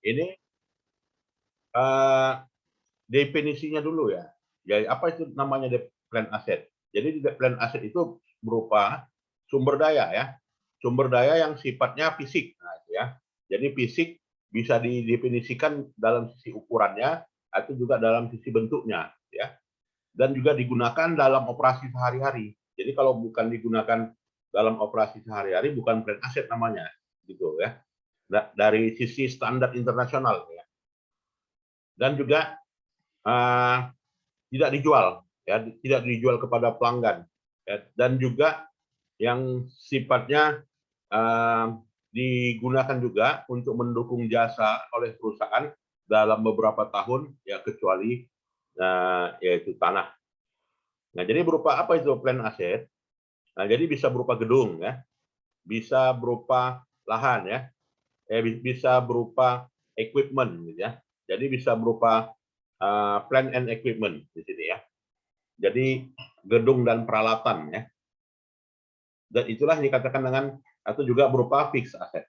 Ini uh, definisinya dulu ya. Jadi apa itu namanya plan aset? Jadi plan aset itu berupa sumber daya ya, sumber daya yang sifatnya fisik. Nah, itu ya. Jadi fisik bisa didefinisikan dalam sisi ukurannya atau juga dalam sisi bentuknya ya. Dan juga digunakan dalam operasi sehari-hari. Jadi kalau bukan digunakan dalam operasi sehari-hari bukan plan aset namanya gitu ya. Dari sisi standar internasional ya. Dan juga tidak dijual ya, tidak dijual kepada pelanggan ya. Dan juga yang sifatnya digunakan juga untuk mendukung jasa oleh perusahaan dalam beberapa tahun ya, kecuali yaitu tanah. Nah, jadi berupa apa itu plan aset? Nah, jadi bisa berupa gedung ya, bisa berupa lahan ya, bisa berupa equipment gitu ya. Jadi bisa berupa plant and equipment di sini ya. Jadi gedung dan peralatan ya. Dan itulah yang dikatakan dengan atau juga berupa fixed asset.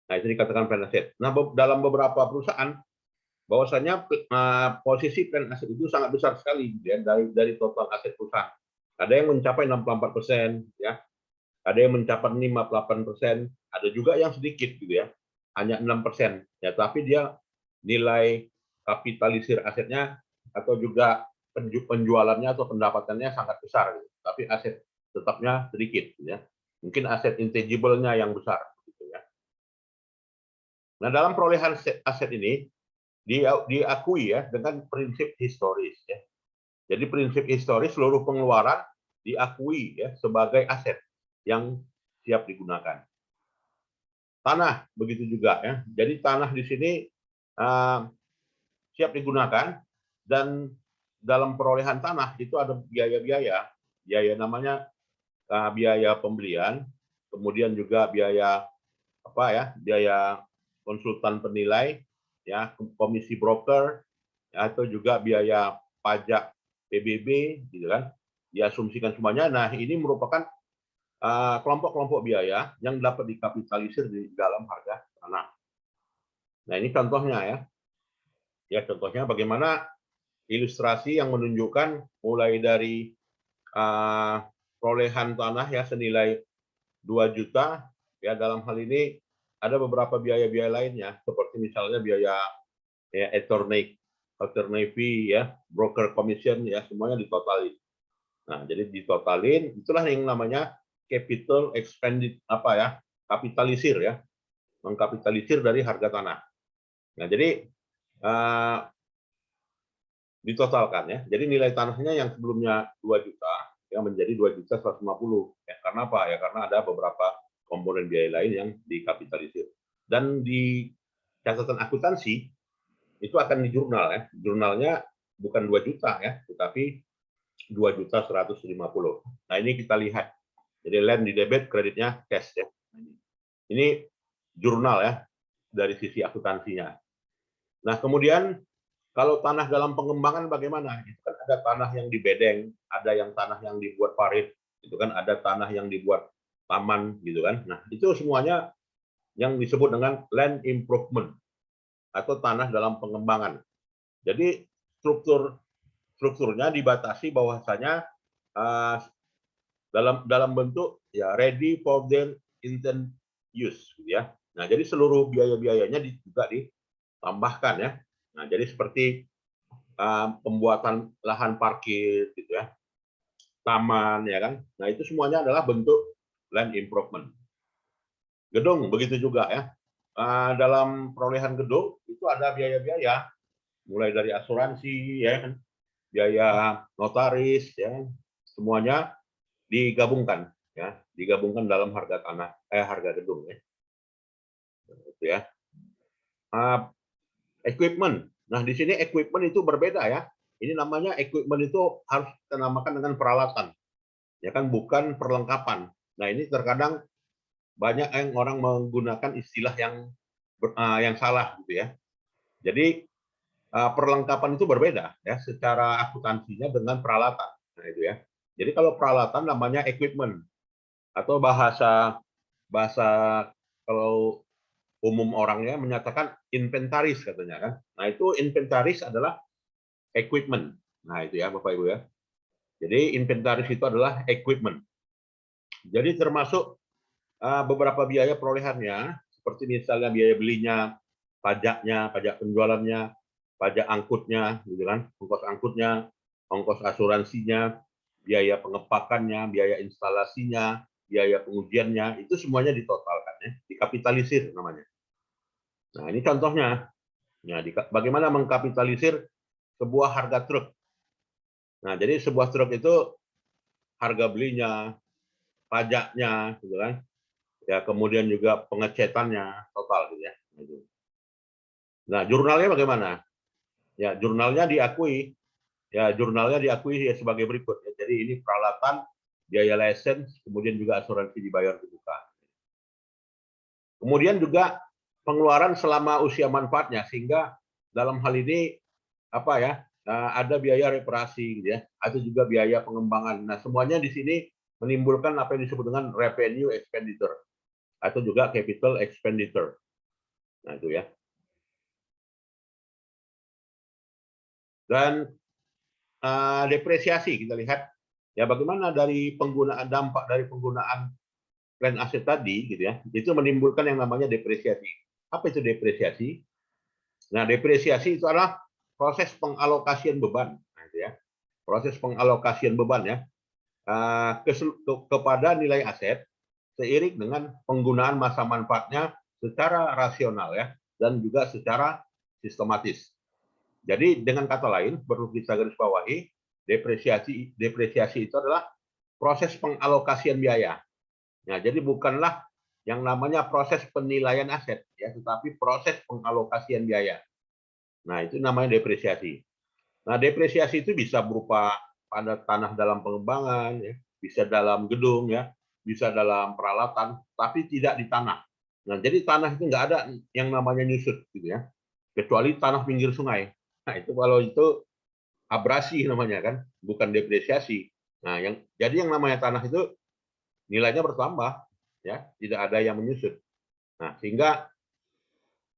Nah, itu dikatakan plan asset. Nah, dalam beberapa perusahaan bahwasanya posisi plan asset itu sangat besar sekali ya, dari total aset perusahaan. Ada yang mencapai 64% ya. Ada yang mencapai 58%, ada juga yang sedikit gitu ya. Hanya 6% ya, tapi dia nilai kapitalisir asetnya atau juga penjualannya atau pendapatannya sangat besar gitu. Tapi aset tetapnya sedikit gitu ya. Mungkin aset intangible-nya yang besar gitu ya. Nah, dalam perolehan aset ini diakui ya dengan prinsip historis ya. Jadi prinsip historis seluruh pengeluaran diakui ya sebagai aset yang siap digunakan. Tanah begitu juga ya. Jadi tanah di sini siap digunakan, dan dalam perolehan tanah itu ada biaya-biaya. Biaya namanya biaya pembelian, kemudian juga biaya apa ya? Biaya konsultan penilai ya, komisi broker atau juga biaya pajak PBB gitu kan. Diasumsikan semuanya. Nah, ini merupakan kelompok-kelompok biaya yang dapat dikapitalisir di dalam harga tanah. Nah, ini contohnya ya. Ya, contohnya bagaimana ilustrasi yang menunjukkan mulai dari perolehan tanah ya senilai 2 juta ya, dalam hal ini ada beberapa biaya-biaya lainnya seperti misalnya biaya ya attorney fee ya, broker commission ya, semuanya ditotalin. Nah, jadi ditotalin itulah yang namanya capital expended apa ya, kapitalisir ya, mengkapitalisir dari harga tanah. Nah, jadi ditotalkan ya. Jadi nilai tanahnya yang sebelumnya 2 juta ya menjadi 2.150.000 ya. Karena apa? Ya karena ada beberapa komponen biaya lain yang dikapitalisir. Dan di catatan akuntansi itu akan di jurnal ya. Jurnalnya bukan 2 juta ya, tetapi 2.150.000. Nah, ini kita lihat. Jadi land di debit, kreditnya cash ya. Ini jurnal ya dari sisi akuntansinya. Nah, kemudian kalau tanah dalam pengembangan bagaimana? Itu kan ada tanah yang di bedeng, ada yang tanah yang dibuat parit, itu kan ada tanah yang dibuat taman gitu kan. Nah, itu semuanya yang disebut dengan land improvement atau tanah dalam pengembangan. Jadi strukturnya dibatasi bahwasanya dalam bentuk ya ready for their intended use gitu ya. Nah, jadi seluruh biaya-biayanya juga ditambahkan ya. Nah, jadi seperti pembuatan lahan parkir gitu ya, taman ya kan. Nah, itu semuanya adalah bentuk land improvement. Gedung begitu juga ya. Dalam perolehan gedung itu ada biaya-biaya mulai dari asuransi ya kan, biaya notaris ya, semuanya digabungkan ya, digabungkan dalam harga tanah harga gedung ya. Gitu ya. Equipment. Nah, di sini equipment itu berbeda ya. Ini namanya equipment itu harus kita namakan dengan peralatan. Ya kan, bukan perlengkapan. Nah, ini terkadang banyak yang orang menggunakan istilah yang salah gitu ya. Jadi perlengkapan itu berbeda ya secara akuntansinya dengan peralatan. Nah, itu ya. Jadi kalau peralatan namanya equipment atau bahasa bahasa kalau umum orangnya menyatakan inventaris katanya kan. Nah, itu inventaris adalah equipment. Nah, itu ya Bapak Ibu ya. Jadi inventaris itu adalah equipment. Jadi termasuk beberapa biaya perolehannya, seperti misalnya biaya belinya, pajaknya, pajak penjualannya, pajak angkutnya, gitu kan, ongkos angkutnya, ongkos asuransinya, biaya pengepakannya, biaya instalasinya, biaya pengujiannya, itu semuanya ditotalkan ya, dikapitalisir namanya. Nah, ini contohnya. Nah, bagaimana mengkapitalisir sebuah harga truk. Nah, jadi sebuah truk itu harga belinya, pajaknya, gitu kan, ya kemudian juga pengecatannya total, gitu ya. Nah, jurnalnya bagaimana? Ya, jurnalnya diakui. Ya, jurnalnya diakui ya sebagai berikut. Ya, jadi ini peralatan, biaya lisensi, kemudian juga asuransi dibayar di muka. Kemudian juga pengeluaran selama usia manfaatnya, sehingga dalam hal ini apa ya, ada biaya reparasi, gitu ya, atau juga biaya pengembangan. Nah, semuanya di sini menimbulkan apa yang disebut dengan revenue expenditure atau juga capital expenditure. Nah, itu ya. Dan depresiasi kita lihat ya, bagaimana dari penggunaan, dampak dari penggunaan plan aset tadi gitu ya, itu menimbulkan yang namanya depresiasi. Apa itu depresiasi? Nah, depresiasi itu adalah proses pengalokasian beban, nah, itu ya, proses pengalokasian beban ya, kepada nilai aset seiring dengan penggunaan masa manfaatnya secara rasional ya, dan juga secara sistematis. Jadi dengan kata lain, perlu kita garis bawahi, depresiasi itu adalah proses pengalokasian biaya. Nah, jadi bukanlah yang namanya proses penilaian aset, ya, tetapi proses pengalokasian biaya. Nah, itu namanya depresiasi. Nah, depresiasi itu bisa berupa pada tanah dalam pengembangan, ya, bisa dalam gedung, ya, bisa dalam peralatan, tapi tidak di tanah. Nah, jadi tanah itu nggak ada yang namanya nyusut, gitu ya, kecuali tanah pinggir sungai. Nah, itu kalau itu abrasi namanya kan, bukan depresiasi. Nah, jadi yang namanya tanah itu nilainya bertambah, ya, tidak ada yang menyusut. Nah, sehingga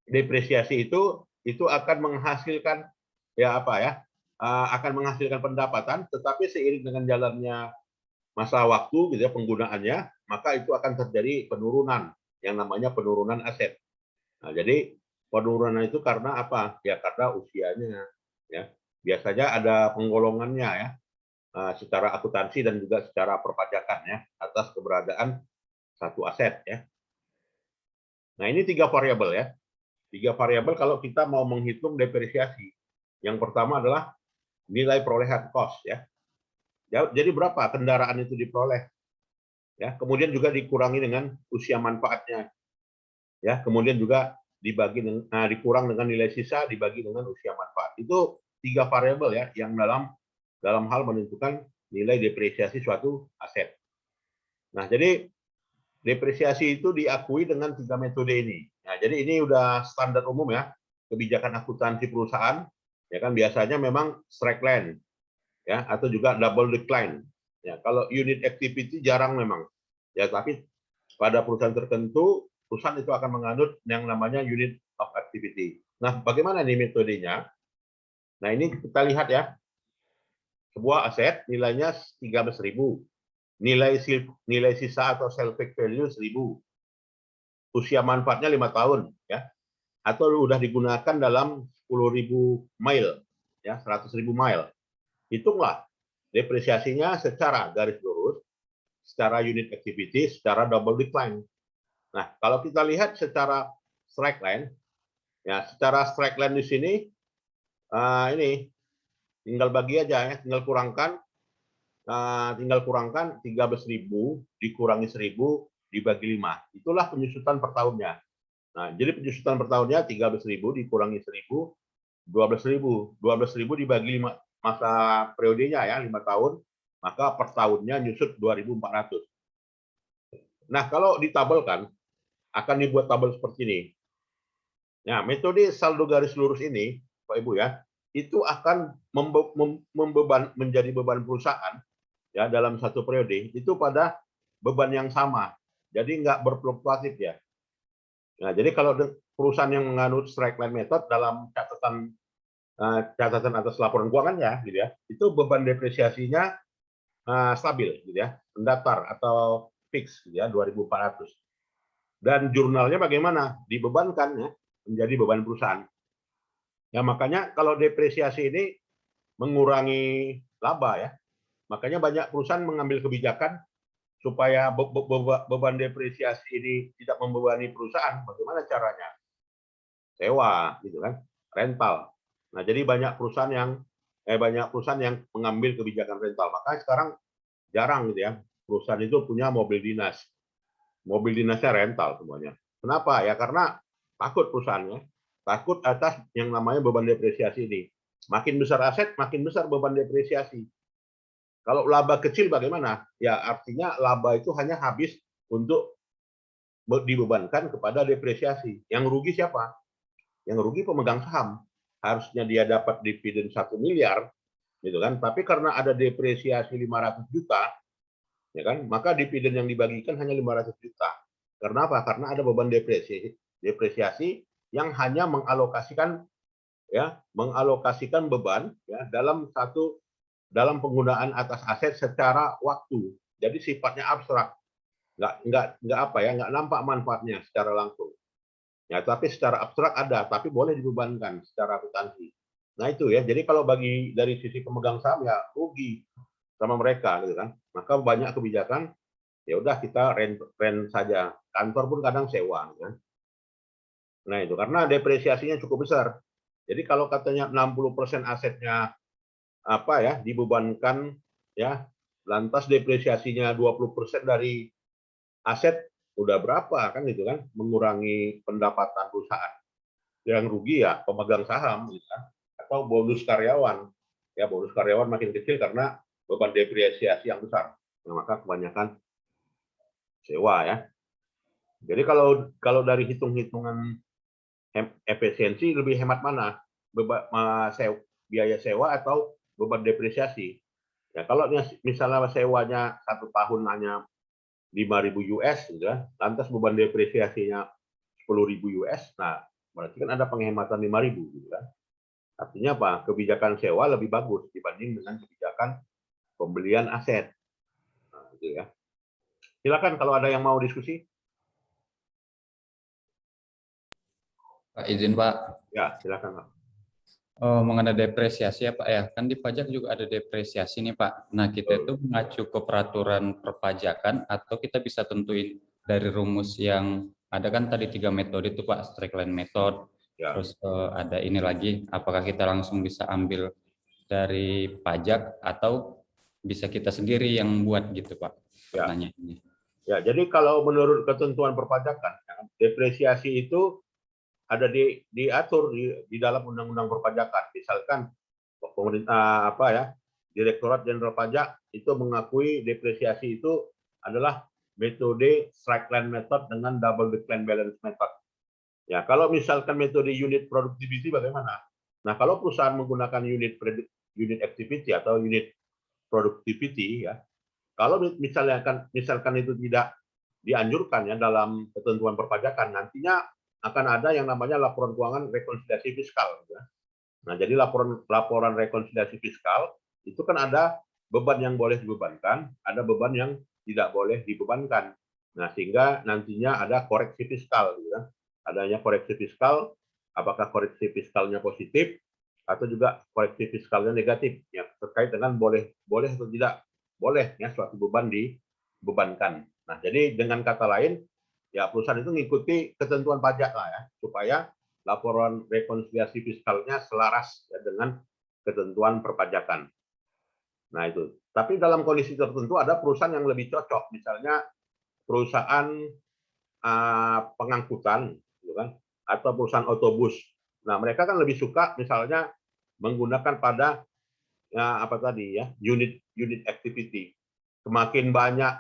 depresiasi itu akan menghasilkan ya apa ya, akan menghasilkan pendapatan, tetapi seiring dengan jalannya masa waktu gitu ya, penggunaannya, maka itu akan terjadi penurunan yang namanya penurunan aset. Nah, jadi penurunan itu karena apa? Ya karena usianya ya. Biasanya ada penggolongannya ya, secara akuntansi dan juga secara perpajakan ya, atas keberadaan satu aset ya. Nah, ini 3 variabel ya. 3 variabel kalau kita mau menghitung depresiasi. Yang pertama adalah nilai perolehan cost ya. Jadi berapa kendaraan itu diperoleh? Ya, kemudian juga dikurangi dengan usia manfaatnya. Ya, kemudian juga dikurang dengan nilai sisa dibagi dengan usia manfaat. Itu 3 variabel ya yang dalam hal menentukan nilai depresiasi suatu aset. Nah, jadi depresiasi itu diakui dengan 3 metode ini. Nah, jadi ini udah standar umum ya, kebijakan akuntansi perusahaan, ya kan, biasanya memang straight line, ya, atau juga double decline. Ya, kalau unit activity jarang memang, ya, tapi pada perusahaan tertentu, perusahaan itu akan menganut yang namanya unit of activity. Nah, bagaimana nih metodenya? Nah, ini kita lihat ya, sebuah aset nilainya 13.000, nilai sisa atau salvage value 1.000, usia manfaatnya 5 tahun ya, atau sudah digunakan dalam 10.000 mile ya, 100.000 mile. Hitunglah depresiasinya secara garis lurus, secara unit activity, secara double decline. Nah, kalau kita lihat secara straight line ya, secara straight line di sini ini tinggal bagi aja ya, tinggal kurangkan 13.000 dikurangi 1.000 dibagi 5. Itulah penyusutan per tahunnya. Nah, jadi penyusutan per tahunnya 13.000 dikurangi 1.000, 12.000. 12.000 dibagi 5 masa periodenya ya, 5 tahun, maka per tahunnya nyusut 2.400. Nah, kalau ditabelkan, akan dibuat tabel seperti ini. Nah, metode saldo garis lurus ini, Pak Ibu ya, itu akan menjadi beban perusahaan ya dalam satu periode itu pada beban yang sama. Jadi nggak berfluktuatif ya. Nah, jadi kalau perusahaan yang menganut straight line method dalam catatan atas laporan keuangannya, gitu ya, itu beban depresiasinya stabil, gitu ya, mendatar atau fix, gitu ya, 2.400. Dan jurnalnya bagaimana? Dibebankan ya, menjadi beban perusahaan. Ya makanya kalau depresiasi ini mengurangi laba ya, makanya banyak perusahaan mengambil kebijakan supaya beban depresiasi ini tidak membebani perusahaan. Bagaimana caranya? Sewa, gitu kan, rental. Nah, jadi banyak perusahaan yang mengambil kebijakan rental. Makanya sekarang jarang gitu ya, perusahaan itu punya mobil dinas. Mobil dinasnya rental semuanya. Kenapa? Ya karena takut perusahaannya, takut atas yang namanya beban depresiasi ini. Makin besar aset, makin besar beban depresiasi. Kalau laba kecil bagaimana? Ya artinya laba itu hanya habis untuk dibebankan kepada depresiasi. Yang rugi siapa? Yang rugi pemegang saham. Harusnya dia dapat dividen 1 miliar, gitu kan? Tapi karena ada depresiasi 500 juta, ya kan? Maka dividen yang dibagikan hanya 500 juta. Karena apa? Karena ada beban depresiasi yang hanya mengalokasikan beban ya dalam penggunaan atas aset secara waktu. Jadi sifatnya abstrak, nggak nampak manfaatnya secara langsung. Ya, tapi secara abstrak ada, tapi boleh dibebankan secara akuntansi. Nah itu ya. Jadi kalau dari sisi pemegang saham ya rugi sama mereka, gitu kan. Maka banyak kebijakan ya udah kita rent saja. Kantor pun kadang sewa, kan. Nah itu karena depresiasinya cukup besar. Jadi kalau katanya 60% asetnya dibebankan ya, lantas depresiasinya 20% dari aset udah berapa kan gitu kan, mengurangi pendapatan perusahaan. Yang rugi ya pemegang saham gitu kan, atau bonus karyawan. Ya bonus karyawan makin kecil karena beban depresiasi yang besar. Nah, maka kebanyakan sewa ya. Jadi kalau dari hitung-hitungan efisiensi lebih hemat mana? Biaya sewa atau beban depresiasi? Ya kalau misalnya sewanya 1 tahun hanya 5.000 US, gitu ya, lantas beban depresiasinya 10.000 US, nah berarti kan ada penghematan 5.000, gitu kan? Artinya apa? Kebijakan sewa lebih bagus dibanding dengan kebijakan pembelian aset. Nah, gitu ya. Silakan kalau ada yang mau diskusi. Pak, izin Pak. Ya, silakan Pak. Mengenai depresiasi ya Pak ya, kan di pajak juga ada depresiasi nih Pak. Nah kita itu mengacu ke peraturan perpajakan atau kita bisa tentuin dari rumus yang ada kan tadi 3 metode itu Pak, straight line method, Ya. terus ada ini lagi, apakah kita langsung bisa ambil dari pajak atau bisa kita sendiri yang buat gitu Pak, pertanyaannya. Ya, jadi kalau menurut ketentuan perpajakan, depresiasi itu ada diatur di dalam Undang-Undang Perpajakan. Misalkan pemerintah Direktorat Jenderal Pajak itu mengakui depresiasi itu adalah metode straight line method dengan double decline balance method. Ya, kalau misalkan metode unit productivity bagaimana? Nah, kalau perusahaan menggunakan unit activity atau unit productivity ya, kalau misalkan itu tidak dianjurkan ya dalam ketentuan perpajakan, nantinya akan ada yang namanya laporan keuangan rekonsiliasi fiskal. Ya. Nah, jadi laporan rekonsiliasi fiskal itu kan ada beban yang boleh dibebankan, ada beban yang tidak boleh dibebankan. Nah, sehingga nantinya ada koreksi fiskal. Ya. Adanya koreksi fiskal, apakah koreksi fiskalnya positif atau juga koreksi fiskalnya negatif, ya terkait dengan boleh atau tidak boleh ya suatu beban dibebankan. Nah, jadi dengan kata lain, ya perusahaan itu mengikuti ketentuan pajak lah ya, supaya laporan rekonsiliasi fiskalnya selaras ya, dengan ketentuan perpajakan. Nah itu. Tapi dalam kondisi tertentu ada perusahaan yang lebih cocok, misalnya perusahaan pengangkutan, gitu kan, atau perusahaan otobus. Nah mereka kan lebih suka misalnya menggunakan pada unit activity. Semakin banyak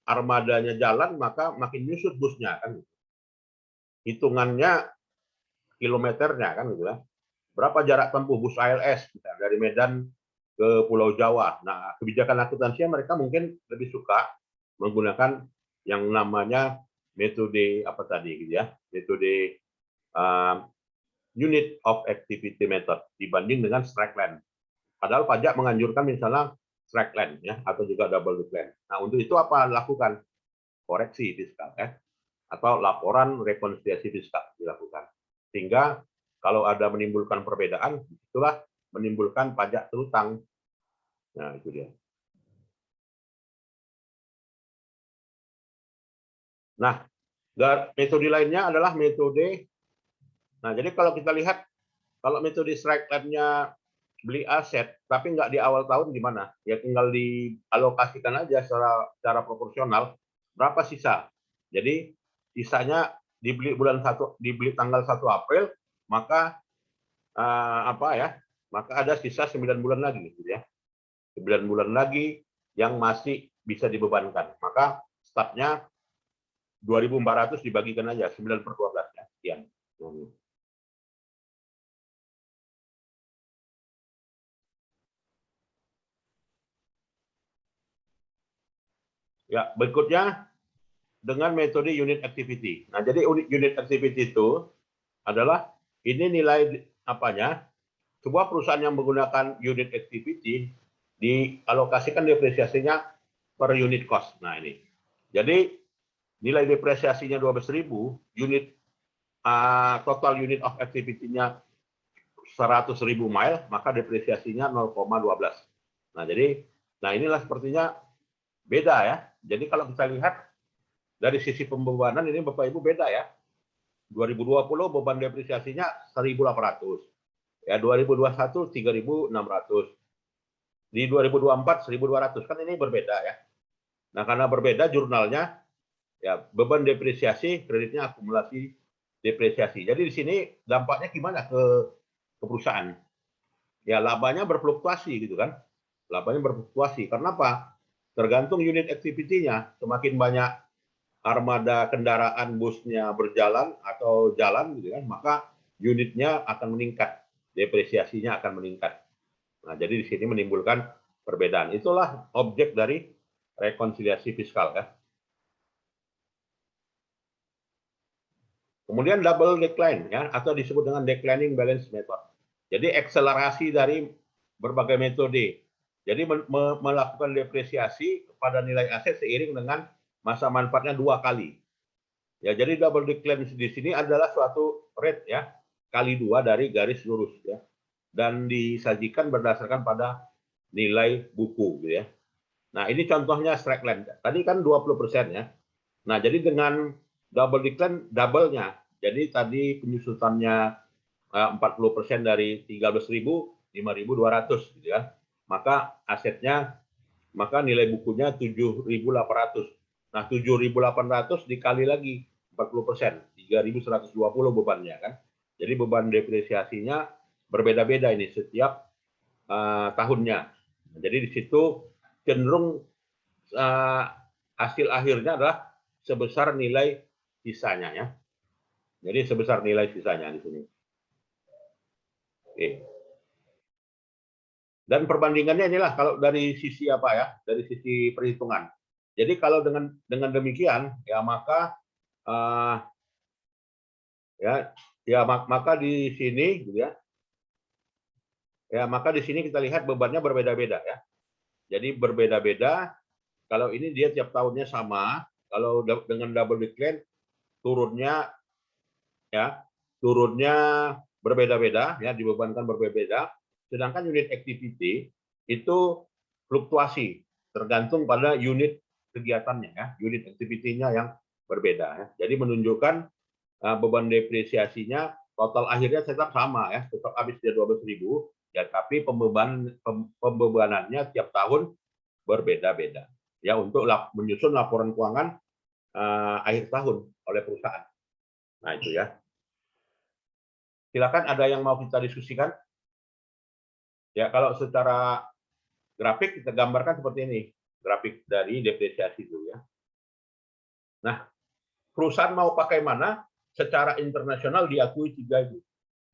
armadanya jalan, maka makin nyusut busnya kan. Hitungannya kilometernya kan gitu ya. Berapa jarak tempuh bus ALS dari Medan ke Pulau Jawa. Nah, kebijakan akuntansinya mereka mungkin lebih suka menggunakan yang namanya metode apa tadi gitu ya, metode unit of activity method dibanding dengan straight line. Padahal pajak menganjurkan misalnya straight line ya atau juga double decline. Nah, untuk itu apa lakukan? Koreksi fiskal ya atau laporan rekonsiliasi fiskal dilakukan. Sehingga kalau ada menimbulkan perbedaan, itulah menimbulkan pajak terutang. Nah, itu dia. Nah, metode lainnya adalah metode. Nah, jadi kalau kita lihat, kalau metode straight line-nya beli aset, tapi nggak di awal tahun gimana? Ya tinggal dialokasikan aja secara proporsional, berapa sisa. Jadi sisanya dibeli bulan 1, dibeli tanggal 1 April, maka apa ya? Maka ada sisa 9 bulan lagi gitu ya. 9 bulan lagi yang masih bisa dibebankan. Maka startnya 2.400 dibagikan aja 9/12 ya. Sekian. Ya, berikutnya dengan metode unit activity. Nah, jadi unit activity itu adalah ini nilai apanya? Sebuah perusahaan yang menggunakan unit activity dialokasikan depresiasinya per unit cost. Nah, ini. Jadi nilai depresiasinya 12.000, unit total unit of activity-nya 100.000 mile, maka depresiasinya 0,12. Nah, jadi inilah sepertinya beda ya. Jadi kalau kita lihat dari sisi pembebanan ini Bapak Ibu beda ya. 2020 beban depresiasinya 1.800. Ya 2021 3.600. Di 2024 1.200 kan ini berbeda ya. Nah, karena berbeda jurnalnya ya beban depresiasi kreditnya akumulasi depresiasi. Jadi di sini dampaknya gimana ke perusahaan? Ya labanya berfluktuasi gitu kan. Labanya berfluktuasi. Karena apa? Tergantung unit activity-nya. Semakin banyak armada kendaraan busnya berjalan atau jalan gitu kan, maka unitnya akan meningkat, depresiasinya akan meningkat. Nah, jadi di sini menimbulkan perbedaan. Itulah objek dari rekonsiliasi fiskal ya. Kemudian double decline ya atau disebut dengan declining balance method. Jadi akselerasi dari berbagai metode. Jadi melakukan depresiasi pada nilai aset seiring dengan masa manfaatnya 2 kali. Ya, jadi double decline di sini adalah suatu rate ya, kali 2 dari garis lurus ya. Dan disajikan berdasarkan pada nilai buku gitu ya. Nah, ini contohnya straight line. Tadi kan 20% ya. Nah, jadi dengan double decline double-nya. Jadi tadi penyusutannya 40% dari 13.000, 5.200 gitu ya. Maka asetnya, maka nilai bukunya 7.800. Nah, 7.800 dikali lagi 40%, 3.120 bebannya kan. Jadi beban depresiasinya berbeda-beda ini setiap tahunnya. Jadi di situ cenderung hasil akhirnya adalah sebesar nilai sisanya ya. Jadi sebesar nilai sisanya di sini. Oke. Dan perbandingannya inilah kalau dari sisi apa ya? Dari sisi perhitungan. Jadi kalau dengan demikian ya maka maka di sini gitu ya. Ya, maka di sini kita lihat bebannya berbeda-beda ya. Jadi berbeda-beda. Kalau ini dia tiap tahunnya sama, kalau dengan double decline turunnya berbeda-beda ya, dibebankan berbeda. Sedangkan unit activity itu fluktuasi tergantung pada unit kegiatannya ya, unit activity-nya yang berbeda ya. Jadi menunjukkan beban depresiasinya total akhirnya tetap sama ya, tetap habis dia 12.000 ya, tapi pembebanannya tiap tahun berbeda-beda ya untuk menyusun laporan keuangan akhir tahun oleh perusahaan. Nah, itu ya. Silakan ada yang mau kita diskusikan? Ya, kalau secara grafik kita gambarkan seperti ini, grafik dari depresiasi dulu ya. Nah, perusahaan mau pakai mana? Secara internasional diakui 3 itu.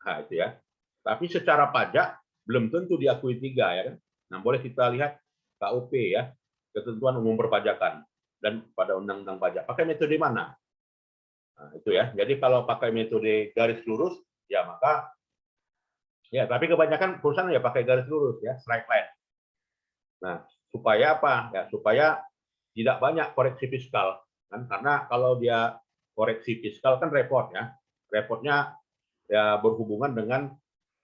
Nah, itu ya. Tapi secara pajak belum tentu diakui 3 ya kan. Nah, boleh kita lihat KUP ya, ketentuan umum perpajakan dan pada undang-undang pajak. Pakai metode mana? Nah, itu ya. Jadi kalau pakai metode garis lurus, ya maka ya, tapi kebanyakan perusahaan ya pakai garis lurus ya, straight line. Nah, supaya apa? Ya, supaya tidak banyak koreksi fiskal kan, karena kalau dia koreksi fiskal kan repot ya. Repotnya ya berhubungan dengan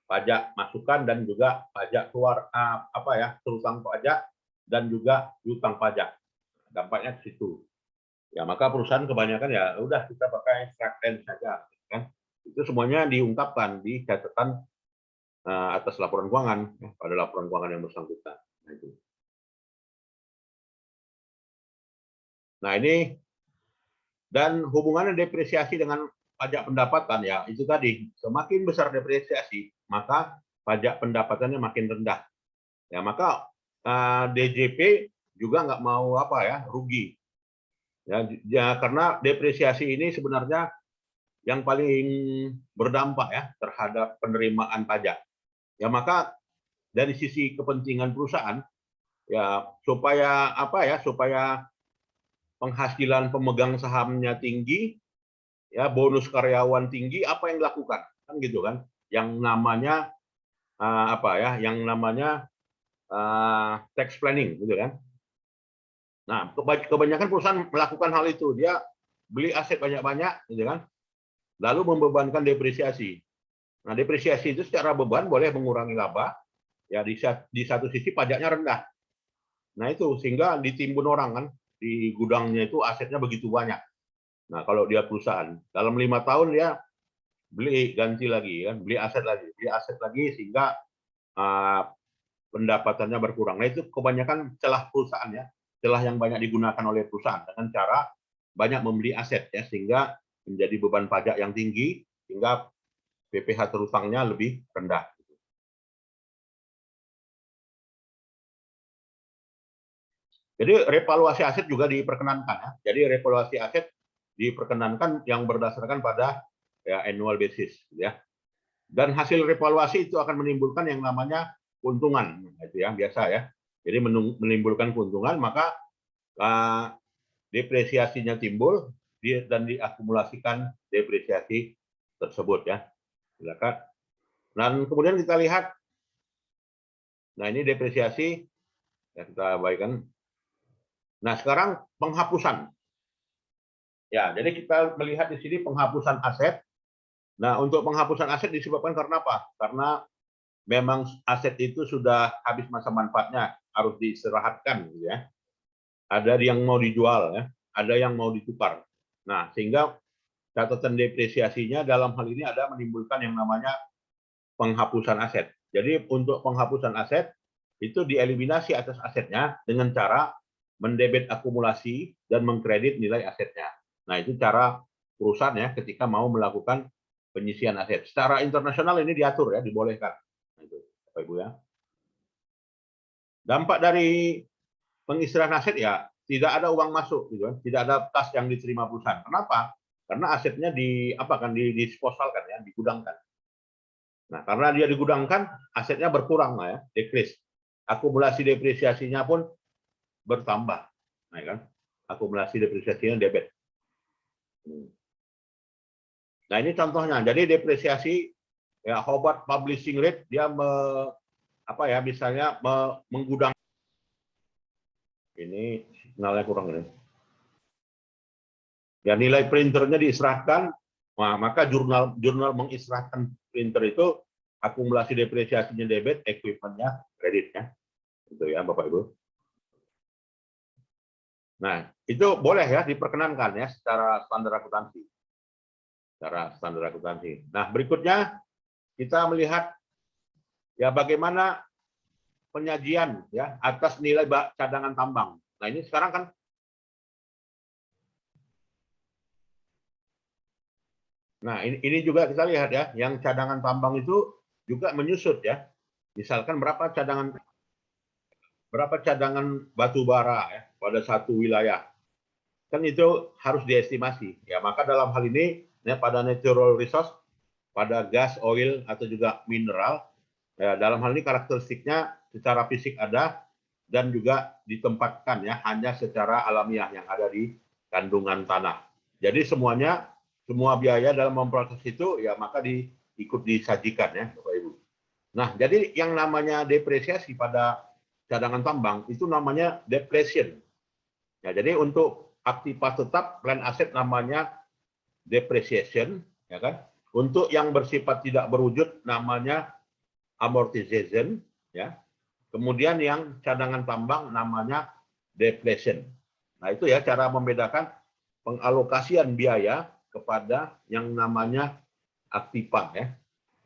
pajak masukan dan juga pajak keluar apa ya, terutang pajak dan juga utang pajak. Dampaknya ke situ. Ya, maka perusahaan kebanyakan ya udah kita pakai straight line saja kan. Itu semuanya diungkapkan di catatan atas laporan keuangan ya, pada laporan keuangan yang bersangkutan. Nah, itu. Nah, ini dan hubungannya depresiasi dengan pajak pendapatan ya, itu tadi semakin besar depresiasi maka pajak pendapatannya makin rendah. Ya, maka DJP juga nggak mau apa ya, rugi. Ya, karena depresiasi ini sebenarnya yang paling berdampak ya terhadap penerimaan pajak. Ya, maka dari sisi kepentingan perusahaan ya supaya apa ya, supaya penghasilan pemegang sahamnya tinggi, ya bonus karyawan tinggi, apa yang dilakukan kan gitu kan? Yang namanya apa ya? Yang namanya tax planning gitu kan? Nah, kebanyakan perusahaan melakukan hal itu, dia beli aset banyak-banyak, gitu kan? Lalu membebankan depresiasi. Nah, depresiasi itu secara beban boleh mengurangi laba, ya di satu sisi pajaknya rendah. Nah itu sehingga ditimbun orang kan di gudangnya itu asetnya begitu banyak. Nah kalau dia perusahaan dalam 5 tahun dia beli ganti lagi kan, beli aset lagi sehingga pendapatannya berkurang. Nah itu kebanyakan celah perusahaan ya, celah yang banyak digunakan oleh perusahaan dengan cara banyak membeli aset ya sehingga menjadi beban pajak yang tinggi sehingga PPh terutangnya lebih rendah. Jadi revaluasi aset juga diperkenankan ya. Jadi revaluasi aset diperkenankan yang berdasarkan pada ya annual basis ya. Dan hasil revaluasi itu akan menimbulkan yang namanya keuntungan itu ya biasa ya. Jadi menimbulkan keuntungan maka depresiasinya timbul dan diakumulasikan depresiasi tersebut ya. Silakan. Dan kemudian kita lihat, nah ini depresiasi ya kita abaikan. Nah sekarang penghapusan. Ya, jadi kita melihat di sini penghapusan aset. Nah, untuk penghapusan aset disebabkan karena apa? Karena memang aset itu sudah habis masa manfaatnya, harus diistirahatkan, gitu ya. Ada yang mau dijual, ya, ada yang mau ditukar. Nah, sehingga catatan depresiasinya dalam hal ini ada menimbulkan yang namanya penghapusan aset. Jadi untuk penghapusan aset itu dieliminasi atas asetnya dengan cara mendebit akumulasi dan mengkredit nilai asetnya. Nah, itu cara perusahaan ya ketika mau melakukan penyisian aset. Secara internasional ini diatur ya, dibolehkan. Nah, itu, Bapak Ibu ya. Dampak dari pengisiran aset ya tidak ada uang masuk gitu kan, tidak ada kas yang diterima perusahaan. Kenapa? Karena asetnya disposalkan ya, digudangkan. Nah, karena dia digudangkan, asetnya berkurang lah ya, decrease. Akumulasi depresiasinya pun bertambah. Nah, kan? Akumulasi depresiasinya debit. Nah, ini contohnya. Jadi depresiasi ya Hobart Publishing Rate dia apa ya misalnya menggudang ini signalnya kurang ini. Ya nilai printernya diserahkan, nah, maka jurnal mengistirahkan printer itu akumulasi depresiasinya debit, equipmentnya kreditnya. Itu ya Bapak Ibu. Nah, itu boleh ya diperkenankan ya secara standar akuntansi. Secara standar akuntansi. Nah, berikutnya kita melihat ya bagaimana penyajian ya atas nilai cadangan tambang. Nah, ini sekarang kan nah, ini juga kita lihat ya, yang cadangan tambang itu juga menyusut ya. Misalkan berapa cadangan batu bara ya pada satu wilayah. Kan itu harus diestimasi. Ya, maka dalam hal ini ya, pada natural resource, pada gas, oil atau juga mineral, ya, dalam hal ini karakteristiknya secara fisik ada dan juga ditempatkan ya hanya secara alamiah yang ada di kandungan tanah. Jadi semuanya semua biaya dalam memproses itu ya maka ikut disajikan ya Bapak Ibu. Nah, jadi yang namanya depresiasi pada cadangan tambang itu namanya depletion. Ya, jadi untuk aktiva tetap plan aset namanya depreciation, ya kan? Untuk yang bersifat tidak berwujud namanya amortization, ya. Kemudian yang cadangan tambang namanya depletion. Nah, itu ya cara membedakan pengalokasian biaya kepada yang namanya aktiva ya.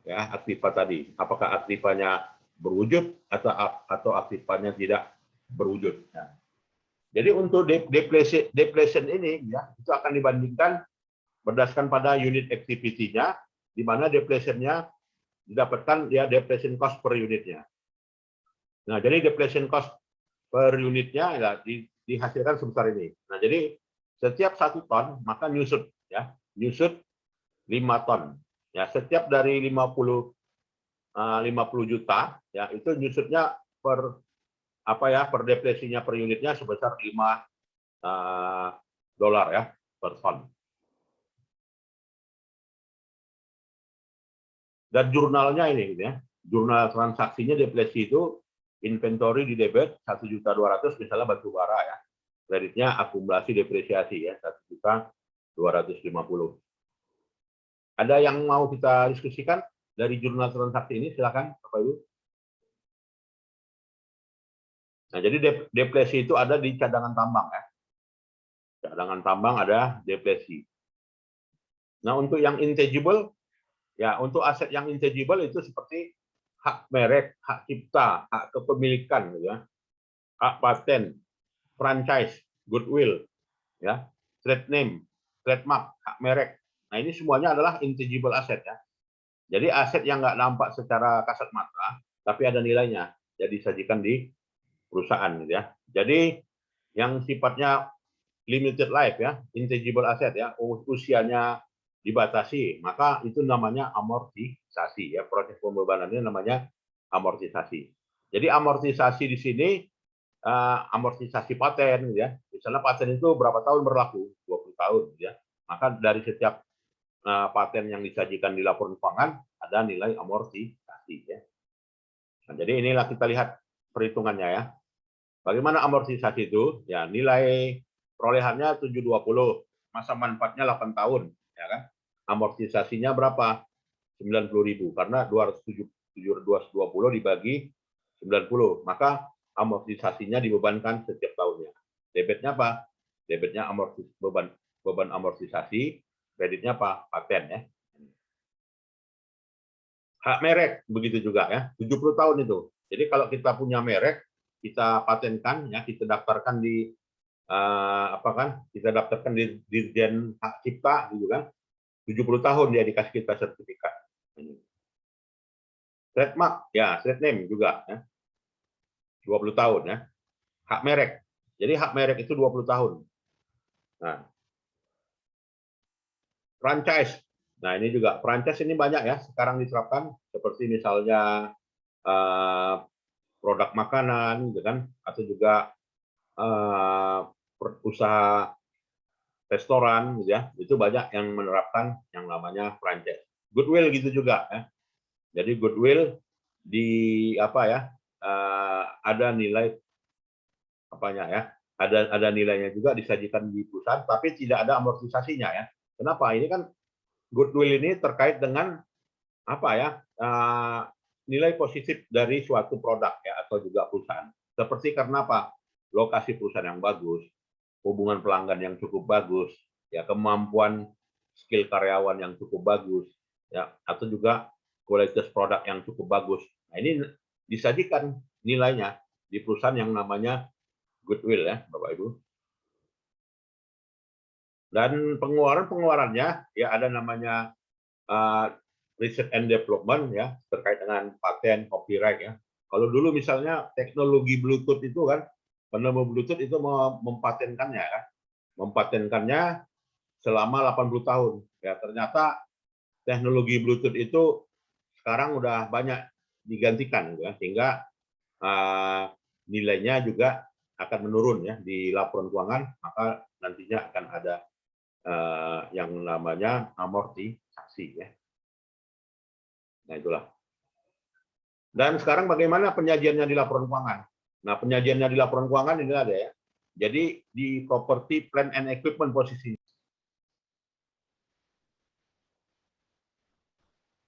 Ya, aktiva tadi. Apakah aktivanya berwujud atau aktivanya tidak berwujud. Nah, jadi untuk depletion ini ya itu akan dibandingkan berdasarkan pada unit activity-nya, di mana depletion-nya didapatkan ya depletion cost per unitnya. Nah, jadi depletion cost per unitnya ya dihasilkan sebesar ini. Nah, jadi setiap 1 ton maka nyusut ya, nyusut 5 ton. Ya, setiap dari 50 juta ya itu nyusutnya per per depresinya per unitnya sebesar 5 dolar ya per ton. Dan jurnalnya ini gitu ya. Jurnal transaksinya depresi itu inventory di debit 1.200.000 misalnya batu bara ya. Kreditnya akumulasi depresiasi ya 1.250.000. Ada yang mau kita diskusikan dari jurnal transaksi ini, silakan Bapak Ibu. Nah, jadi depresi itu ada di cadangan tambang ya. Cadangan tambang ada depresi. Nah, untuk yang intangible ya, untuk aset yang intangible itu seperti hak merek, hak cipta, hak kepemilikan gitu ya. Hak paten, franchise, goodwill ya, trade name, trademark, hak merek. Nah, ini semuanya adalah intangible asset ya. Jadi aset yang nggak nampak secara kasat mata, tapi ada nilainya. Jadi disajikan di perusahaan gitu ya. Jadi yang sifatnya limited life ya, intangible asset ya, usianya dibatasi, maka itu namanya amortisasi ya. Proses pembebanannya namanya amortisasi. Jadi amortisasi di sini amortisasi paten ya. Misalnya paten itu berapa tahun berlaku? 20 tahun ya. Maka dari setiap paten yang disajikan di laporan keuangan ada nilai amortisasi ya. Nah, jadi inilah kita lihat perhitungannya ya. Bagaimana amortisasi itu? Ya, nilai perolehannya 720, masa manfaatnya 8 tahun, ya kan? Amortisasinya berapa? 90.000 karena 220 dibagi 90, maka amortisasinya dibebankan setiap tahunnya. Debitnya apa? Debitnya beban amortisasi, kreditnya apa? Paten ya. Hak merek begitu juga ya, 70 tahun itu. Jadi kalau kita punya merek, kita patenkan ya, kita daftarkan di kita daftarkan di Dirjen Hak Cipta gitu kan. 70 tahun dia dikasih kita sertifikat. Trademark ya, trade name juga ya. 20 tahun ya. Hak merek. Jadi hak merek itu 20 tahun. Nah, franchise. Nah, ini juga franchise ini banyak ya sekarang diterapkan, seperti misalnya produk makanan gitu kan, atau juga usaha restoran gitu ya. Itu banyak yang menerapkan yang namanya franchise. Goodwill gitu juga ya. Jadi goodwill di ada nilai ya, ada nilainya juga disajikan di perusahaan, tapi tidak ada amortisasinya ya. Kenapa? Ini kan goodwill ini terkait dengan nilai positif dari suatu produk ya atau juga perusahaan. Seperti karena apa? Lokasi perusahaan yang bagus, hubungan pelanggan yang cukup bagus, ya kemampuan skill karyawan yang cukup bagus, ya atau juga kualitas produk yang cukup bagus. Nah, ini disajikan nilainya di perusahaan yang namanya goodwill ya, Bapak Ibu. Dan pengeluarannya ya ada namanya research and development ya terkait dengan paten, copyright ya. Kalau dulu misalnya teknologi Bluetooth itu kan, penemu Bluetooth itu mempatenkannya kan, mempatenkannya selama 80 tahun. Ya ternyata teknologi Bluetooth itu sekarang udah banyak digantikan ya, sehingga nilainya juga akan menurun ya di laporan keuangan, maka nantinya akan ada yang namanya amortisasi ya. Nah itulah. Dan sekarang bagaimana penyajiannya di laporan keuangan? Nah penyajiannya di laporan keuangan ini ada ya. Jadi di property plant and equipment posisi.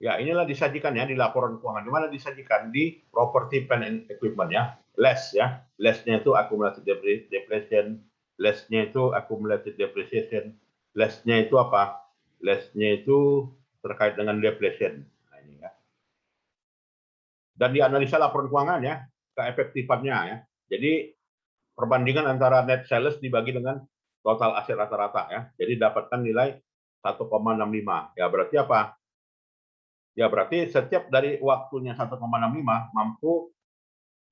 Ya inilah disajikan ya di laporan keuangan. Di mana disajikan? Di property plant and equipment ya. Less ya. Less-nya itu accumulated depreciation. Less-nya itu accumulated depreciation. Less-nya itu apa? Less-nya itu terkait dengan depletion. Nah, ini ya. Dan dianalisa laporan keuangan ya, keefektifannya ya. Jadi perbandingan antara net sales dibagi dengan total aset rata-rata ya. Jadi dapatkan nilai 1,65. Ya berarti apa? Ya berarti setiap dari waktunya 1,65 mampu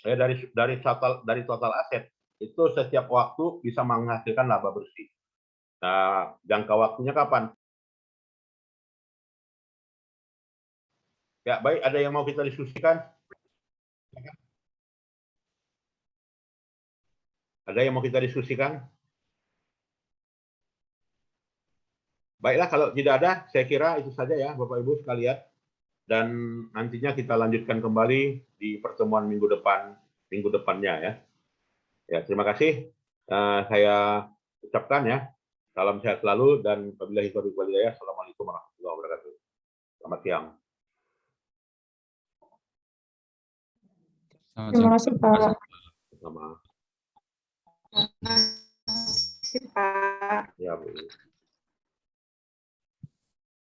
ya dari total aset itu setiap waktu bisa menghasilkan laba bersih. Nah, jangka waktunya kapan? Ya, baik, ada yang mau kita diskusikan? Ada yang mau kita diskusikan? Baiklah, kalau tidak ada, saya kira itu saja ya, Bapak Ibu sekalian. Dan nantinya kita lanjutkan kembali di pertemuan minggu depannya ya. Ya, terima kasih. Saya ucapkan ya, salam sehat selalu dan wabillahi taufiq wal hidayah. Assalamualaikum warahmatullahi wabarakatuh. Selamat siang. Terima kasih, Pak. Sama. Terima kasih, Pak. Ya, Bu.